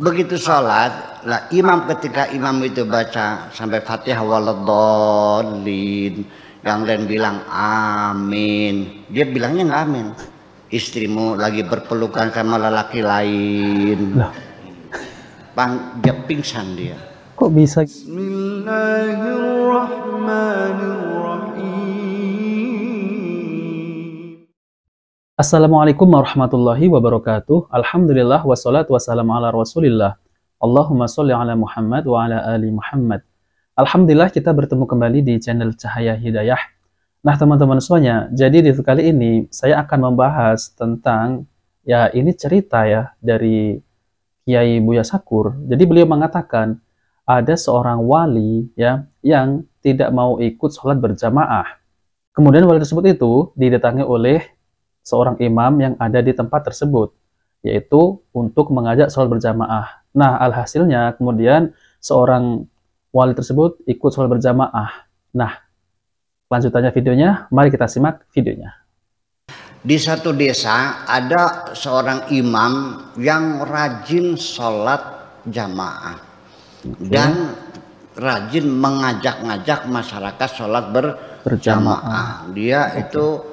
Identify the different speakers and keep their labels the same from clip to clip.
Speaker 1: Begitu sholat, lah imam ketika imam itu baca sampai Fatihah waladhdallin, yang lain bilang amin, dia bilangnya nggak amin. Istrimu lagi berpelukan sama lelaki lain, dia pingsan dia.
Speaker 2: Kok bisa? Assalamualaikum warahmatullahi wabarakatuh. Alhamdulillah wassalatu wassalamu ala rasulillah. Allahumma sholli ala Muhammad wa ala ali Muhammad. Alhamdulillah kita bertemu kembali di channel Cahaya Hidayah. Nah teman-teman semuanya, jadi di kali ini saya akan membahas tentang, ya ini cerita ya dari Kiai Buya Sakur. Jadi beliau mengatakan ada seorang wali ya yang tidak mau ikut sholat berjamaah. Kemudian wali tersebut itu didatangi oleh seorang imam yang ada di tempat tersebut, yaitu untuk mengajak sholat berjamaah. Nah, alhasilnya kemudian seorang wali tersebut ikut sholat berjamaah. Nah, lanjutannya videonya, mari kita simak videonya.
Speaker 1: Di satu desa ada seorang imam yang rajin sholat jamaah dan rajin mengajak-ngajak masyarakat sholat berjamaah. Dia itu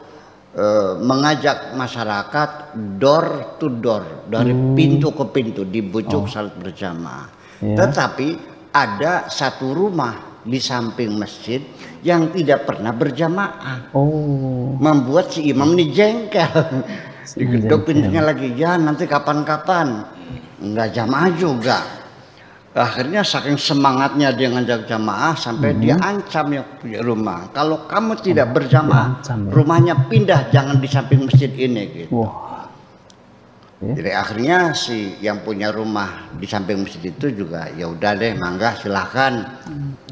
Speaker 1: mengajak masyarakat door to door, dari pintu ke pintu, dibujuk salat berjamaah. Tetapi ada satu rumah di samping masjid yang tidak pernah berjamaah. Membuat si imam ini jengkel. Diketuk pintunya lagi, ya nanti kapan-kapan, nggak jamaah juga. Akhirnya saking semangatnya dia ngajak jamaah sampai dia ancam yang punya rumah, kalau kamu tidak berjamaah, rumahnya pindah, jangan di samping masjid ini gitu. Jadi akhirnya si yang punya rumah di samping masjid itu juga ya udah deh, mangga silahkan.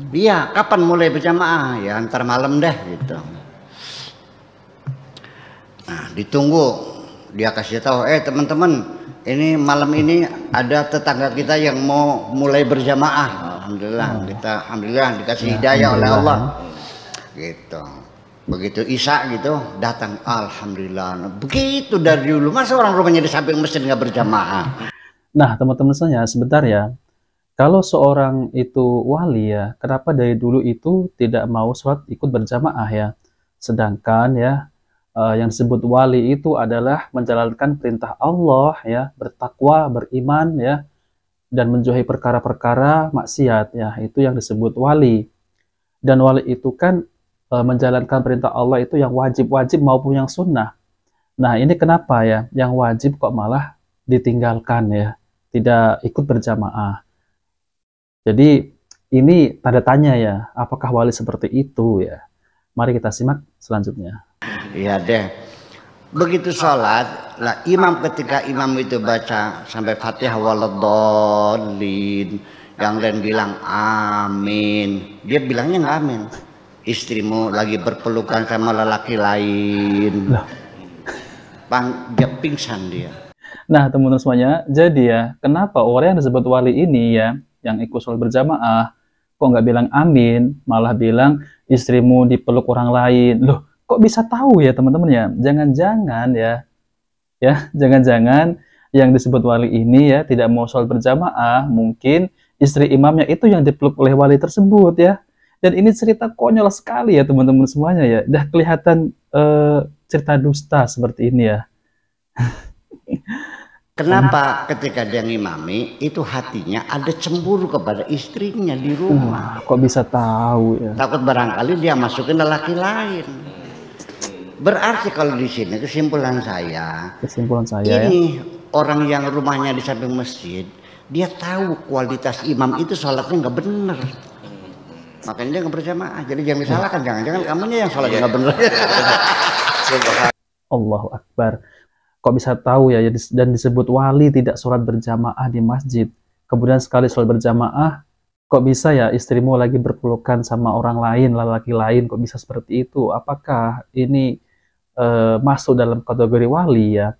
Speaker 1: Iya, kapan mulai berjamaah? Ya antar malam deh gitu. Nah ditunggu, dia kasih tahu, teman-teman, ini malam ini ada tetangga kita yang mau mulai berjamaah. Alhamdulillah dikasih hidayah oleh Allah. Gitu. Begitu Isya gitu datang, alhamdulillah. Begitu dari dulu, masa orang rumahnya di samping masjid nggak berjamaah.
Speaker 2: Nah teman-teman saya sebentar ya, kalau seorang itu wali ya, kenapa dari dulu itu tidak mau sholat ikut berjamaah ya? Sedangkan ya yang disebut wali itu adalah menjalankan perintah Allah ya, bertakwa, beriman ya, dan menjauhi perkara-perkara maksiat ya, itu yang disebut wali. Dan wali itu kan menjalankan perintah Allah itu yang wajib-wajib maupun yang sunnah. Nah ini kenapa ya yang wajib kok malah ditinggalkan ya, tidak ikut berjamaah. Jadi ini tanda tanya ya, apakah wali seperti itu ya? Mari kita simak selanjutnya.
Speaker 1: Iya deh. Begitu sholat, lah imam ketika imam itu baca sampai Fatihah waladhdallin, yang lain bilang amin, dia bilangnya nggak amin. Istrimu lagi berpelukan sama lelaki lain, dia pingsan dia.
Speaker 2: Nah teman-teman semuanya, jadi ya kenapa orang yang disebut wali ini ya, yang ikut sholat berjamaah, kok nggak bilang amin, malah bilang istrimu dipeluk orang lain. Loh, kok bisa tahu ya teman-teman ya? Jangan-jangan ya, jangan-jangan yang disebut wali ini ya tidak mau sholat berjamaah, mungkin istri imamnya itu yang dipeluk oleh wali tersebut ya. Dan ini cerita konyol sekali ya teman-teman semuanya ya. Udah kelihatan cerita dusta seperti ini ya.
Speaker 1: Kenapa ketika dia ngimami itu hatinya ada cemburu kepada istrinya di rumah?
Speaker 2: Kok bisa tahu ya?
Speaker 1: Takut barangkali dia masukin lelaki lain. Berarti kalau di sini kesimpulan saya ini ya, orang yang rumahnya di samping masjid, dia tahu kualitas imam itu sholatnya nggak bener, makanya dia nggak berjamaah. Jadi jangan disalahkan, jangan-jangan kamunya yang sholatnya nggak bener.
Speaker 2: Allahu Akbar. Kok bisa tahu ya, dan disebut wali tidak sholat berjamaah di masjid, kemudian sekali sholat berjamaah, kok bisa ya istrimu lagi berpelukan sama orang lain, lelaki lain, kok bisa seperti itu? Apakah ini masuk dalam kategori wali ya?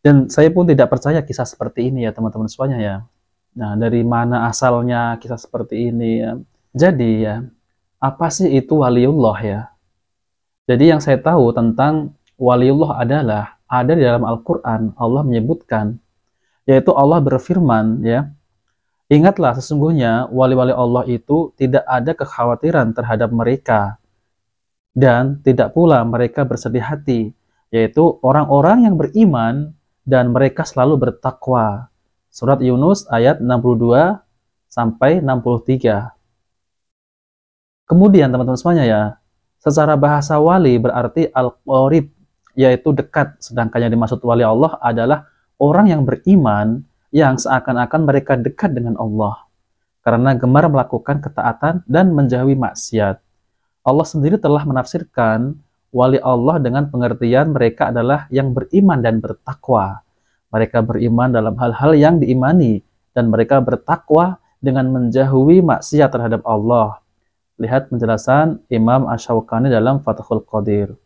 Speaker 2: Dan saya pun tidak percaya kisah seperti ini ya teman-teman semuanya ya. Nah dari mana asalnya kisah seperti ini ya? Jadi ya, apa sih itu waliullah ya? Jadi yang saya tahu tentang waliullah adalah ada di dalam Al-Quran. Allah menyebutkan, yaitu Allah berfirman ya, Ingatlah sesungguhnya wali-wali Allah itu tidak ada kekhawatiran terhadap mereka dan tidak pula mereka bersedih hati, yaitu orang-orang yang beriman dan mereka selalu bertakwa. Surat Yunus ayat 62 sampai 63. Kemudian teman-teman semuanya ya, secara bahasa wali berarti al-qarib, yaitu dekat, sedangkan yang dimaksud wali Allah adalah orang yang beriman yang seakan-akan mereka dekat dengan Allah karena gemar melakukan ketaatan dan menjauhi maksiat. Allah sendiri telah menafsirkan wali Allah dengan pengertian mereka adalah yang beriman dan bertakwa. Mereka beriman dalam hal-hal yang diimani dan mereka bertakwa dengan menjauhi maksiat terhadap Allah. Lihat penjelasan Imam Asy-Syaukani dalam Fathul Qadir.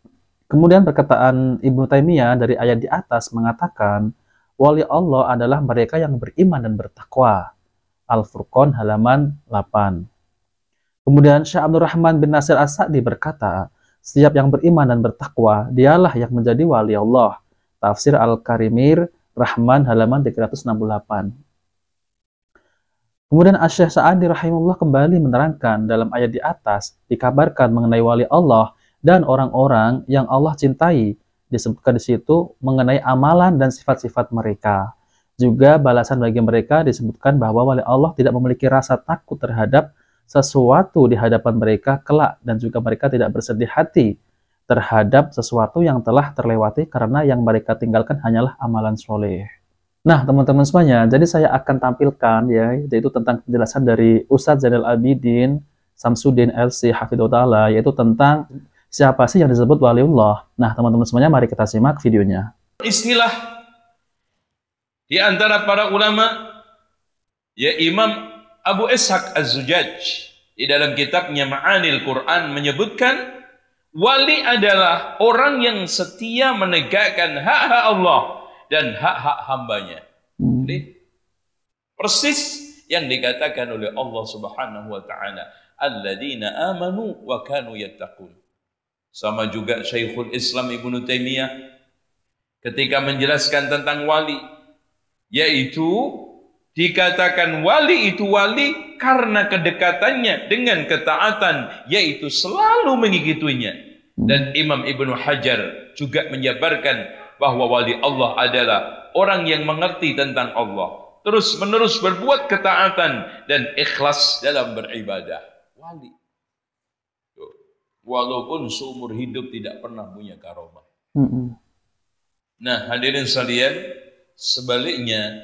Speaker 2: Kemudian perkataan Ibnu Taimiyah dari ayat di atas mengatakan wali Allah adalah mereka yang beriman dan bertakwa. Al-Furqan halaman 8. Kemudian Syekh Abdul Rahman bin Nasir As-Sa'di berkata, setiap yang beriman dan bertakwa, dialah yang menjadi wali Allah. Tafsir Al-Karimir, Rahman halaman 368. Kemudian Asy-Syaikh Sa'di rahimahullah kembali menerangkan dalam ayat di atas, dikabarkan mengenai wali Allah dan orang-orang yang Allah cintai. Disebutkan di situ mengenai amalan dan sifat-sifat mereka. Juga balasan bagi mereka disebutkan bahwa wali Allah tidak memiliki rasa takut terhadap sesuatu di hadapan mereka kelak dan juga mereka tidak bersedih hati terhadap sesuatu yang telah terlewati karena yang mereka tinggalkan hanyalah amalan soleh. Nah teman-teman semuanya, jadi saya akan tampilkan ya, yaitu tentang penjelasan dari Ustadz Zainal Abidin Samsuddin LC Hafidhullah, yaitu tentang siapa sih yang disebut waliullah. Nah teman-teman semuanya, mari kita simak videonya.
Speaker 3: Istilah di antara para ulama, ya Imam Abu Ishaq Az-Zujaj di dalam kitabnya Ma'anil Quran menyebutkan wali adalah orang yang setia menegakkan hak-hak Allah dan hak-hak hambanya. Jadi persis yang dikatakan oleh Allah Subhanahu wa taala, alladzina amanu wa kanu yattaqun. Sama juga Syekhul Islam Ibnu Taimiyah ketika menjelaskan tentang wali, yaitu dikatakan wali itu wali karena kedekatannya dengan ketaatan, yaitu selalu mengikutinya. Dan Imam Ibnu Hajar juga menjabarkan bahwa wali Allah adalah orang yang mengerti tentang Allah, terus menerus berbuat ketaatan dan ikhlas dalam beribadah. Wali, walaupun seumur hidup tidak pernah punya karomah. Nah hadirin sekalian, sebaliknya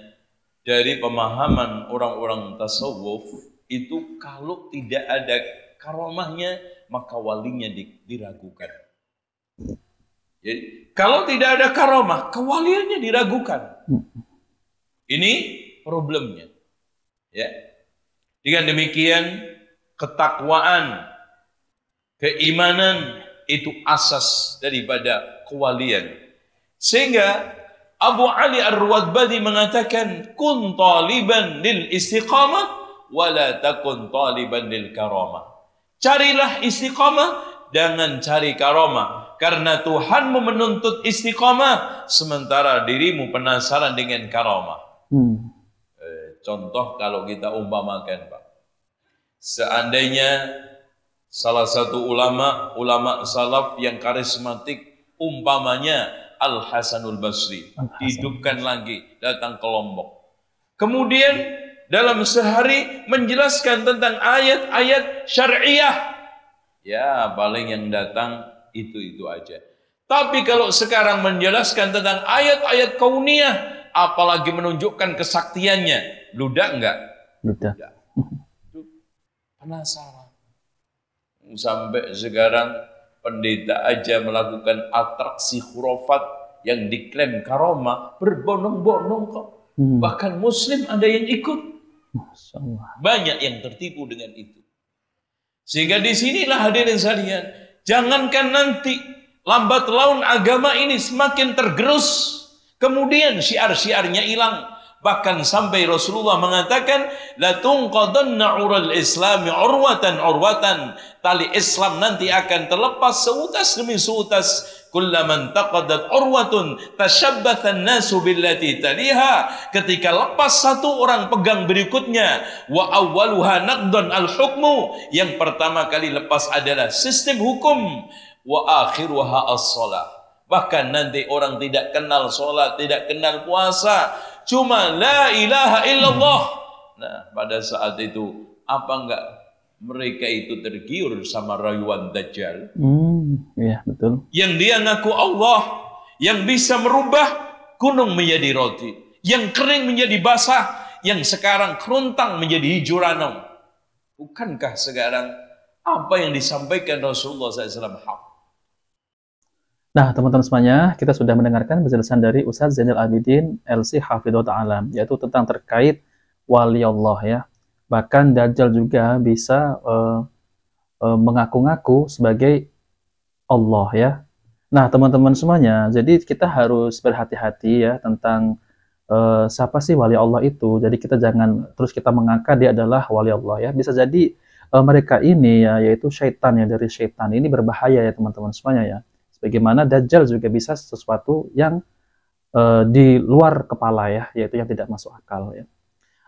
Speaker 3: dari pemahaman orang-orang tasawuf itu, kalau tidak ada karomahnya maka walinya diragukan. Jadi kalau tidak ada karomah, kewaliannya diragukan. Ini problemnya. Ya. Dengan demikian, ketakwaan, keimanan itu asas daripada kewalian. Sehingga Abu Ali Ar-Ruwadbadi mengatakan, kun taliban lil istiqamah wala takun taliban lil karamah. Carilah istiqamah, jangan cari karamah, karena Tuhanmu menuntut istiqamah sementara dirimu penasaran dengan karamah. Contoh kalau kita umpamakan, Pak, seandainya salah satu ulama salaf yang karismatik, umpamanya Al-Hasanul Basri, hidupkan lagi, datang ke Lombok. Kemudian dalam sehari menjelaskan tentang ayat-ayat syariah. Ya, paling yang datang itu aja. Tapi kalau sekarang menjelaskan tentang ayat-ayat kauniyah, apalagi menunjukkan kesaktiannya, bludak enggak?
Speaker 2: Bludak.
Speaker 3: Penasaran. Sampai sekarang pendeta aja melakukan atraksi khurafat yang diklaim karomah, berbondong-bondong kok. Bahkan muslim ada yang ikut. Banyak yang tertipu dengan itu. Sehingga disinilah hadirin sekalian, jangankan nanti lambat laun agama ini semakin tergerus, kemudian syiar-syiarnya hilang, Bahkan sampai Rasulullah mengatakan, la tunqadanna ural islami urwatan urwatan. Tali Islam nanti akan terlepas seutas demi seutas. Kullaman taqadat urwatun tashabbathan nasu billati taliha. Ketika lepas satu orang pegang berikutnya. Wa awwaluha naqdan al-hukmu. Yang pertama kali lepas adalah sistem hukum. Wa akhiruha as-salah. Bahkan nanti orang tidak kenal sholat, tidak kenal puasa, cuma la ilaha illallah. Nah, pada saat itu apa enggak mereka itu tergiur sama rayuan Dajjal?
Speaker 2: Iya, betul.
Speaker 3: Yang dia ngaku Allah, yang bisa merubah gunung menjadi roti, yang kering menjadi basah, yang sekarang kerontang menjadi hijau ranum. Bukankah sekarang apa yang disampaikan Rasulullah SAW hak?
Speaker 2: Nah, teman-teman semuanya, kita sudah mendengarkan penjelasan dari Ustaz Zainal Abidin LC Hafidhahullah Ta'ala, yaitu tentang terkait wali Allah ya. Bahkan Dajjal juga bisa mengaku-ngaku sebagai Allah ya. Nah, teman-teman semuanya, jadi kita harus berhati-hati ya tentang siapa sih wali Allah itu. Jadi kita jangan terus kita mengangkat dia adalah wali Allah ya. Bisa jadi mereka ini ya, yaitu syaitan ya, dari syaitan. Ini berbahaya ya teman-teman semuanya ya. Bagaimana Dajjal juga bisa sesuatu yang di luar kepala ya, yaitu yang tidak masuk akal ya.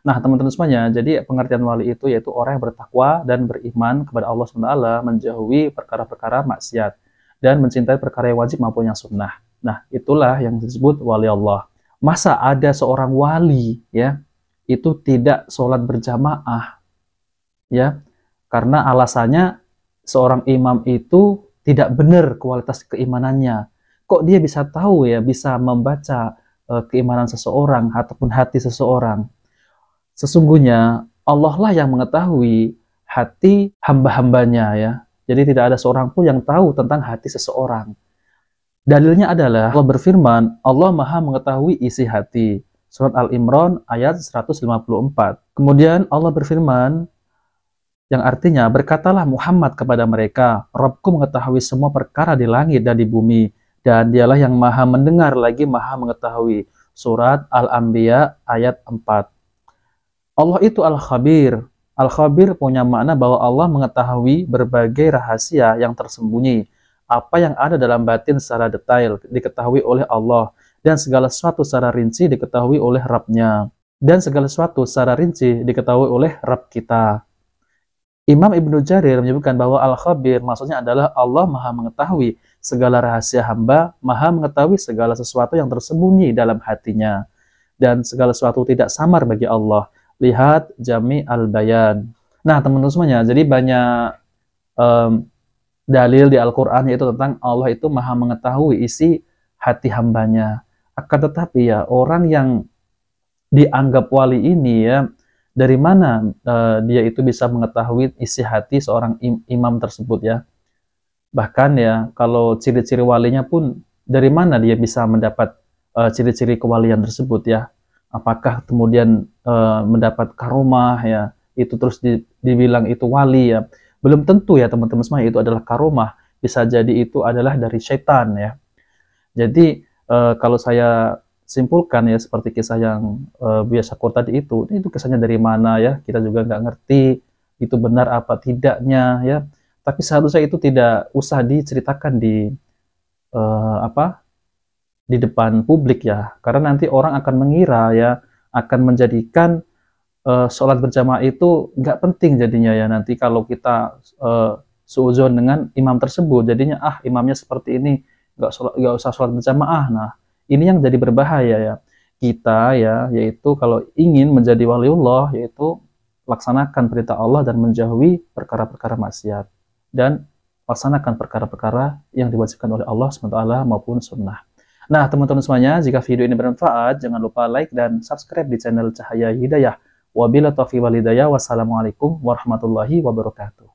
Speaker 2: Nah, teman-teman semuanya, jadi pengertian wali itu yaitu orang yang bertakwa dan beriman kepada Allah SWT, menjauhi perkara-perkara maksiat dan mencintai perkara yang wajib maupun yang sunnah. Nah, itulah yang disebut wali Allah. Masa ada seorang wali ya, itu tidak sholat berjamaah ya, karena alasannya seorang imam itu tidak benar kualitas keimanannya. Kok dia bisa tahu ya, bisa membaca keimanan seseorang ataupun hati seseorang? Sesungguhnya Allah lah yang mengetahui hati hamba-hambanya ya. Jadi tidak ada seorang pun yang tahu tentang hati seseorang. Dalilnya adalah Allah berfirman, Allah Maha mengetahui isi hati. Surat Al-Imran ayat 154. Kemudian Allah berfirman, yang artinya, berkatalah Muhammad kepada mereka, Rabbku mengetahui semua perkara di langit dan di bumi, dan dialah yang maha mendengar lagi maha mengetahui. Surat Al-Anbiya ayat 4. Allah itu Al-Khabir. Al-Khabir punya makna bahwa Allah mengetahui berbagai rahasia yang tersembunyi. Apa yang ada dalam batin secara detail diketahui oleh Allah, dan segala sesuatu secara rinci diketahui oleh Rabb-nya. Dan segala sesuatu secara rinci diketahui oleh Rabb kita. Imam Ibnu Jarir menyebutkan bahwa Al-Khabir maksudnya adalah Allah Maha mengetahui segala rahasia hamba, Maha mengetahui segala sesuatu yang tersembunyi dalam hatinya, dan segala sesuatu tidak samar bagi Allah. Lihat Jami Al-Bayan. Nah, teman-teman semuanya, jadi banyak dalil di Al-Quran yaitu tentang Allah itu Maha mengetahui isi hati hambanya. Akan tetapi ya, orang yang dianggap wali ini ya, dari mana dia itu bisa mengetahui isi hati seorang imam tersebut ya. Bahkan ya, kalau ciri-ciri walinya pun dari mana dia bisa mendapat ciri-ciri kewalian tersebut ya. Apakah kemudian mendapat karomah ya, itu terus dibilang itu wali ya. Belum tentu ya teman-teman semua itu adalah karomah. Bisa jadi itu adalah dari syaitan ya. Jadi kalau saya simpulkan ya, seperti kisah yang biasa Syukur tadi itu kisahnya dari mana ya, kita juga nggak ngerti itu benar apa tidaknya ya, tapi seharusnya itu tidak usah diceritakan di di depan publik ya, karena nanti orang akan mengira ya, akan menjadikan sholat berjamaah itu nggak penting jadinya ya, nanti kalau kita suudzon dengan imam tersebut, jadinya imamnya seperti ini, nggak usah sholat berjamaah. Nah, ini yang jadi berbahaya ya. Kita ya, yaitu kalau ingin menjadi waliullah, yaitu laksanakan perintah Allah dan menjauhi perkara-perkara maksiat. Dan laksanakan perkara-perkara yang diwajibkan oleh Allah SWT maupun sunnah. Nah, teman-teman semuanya, jika video ini bermanfaat, jangan lupa like dan subscribe di channel Cahaya Hidayah. Wabillahi taufiq wal hidayah. Wassalamualaikum warahmatullahi wabarakatuh.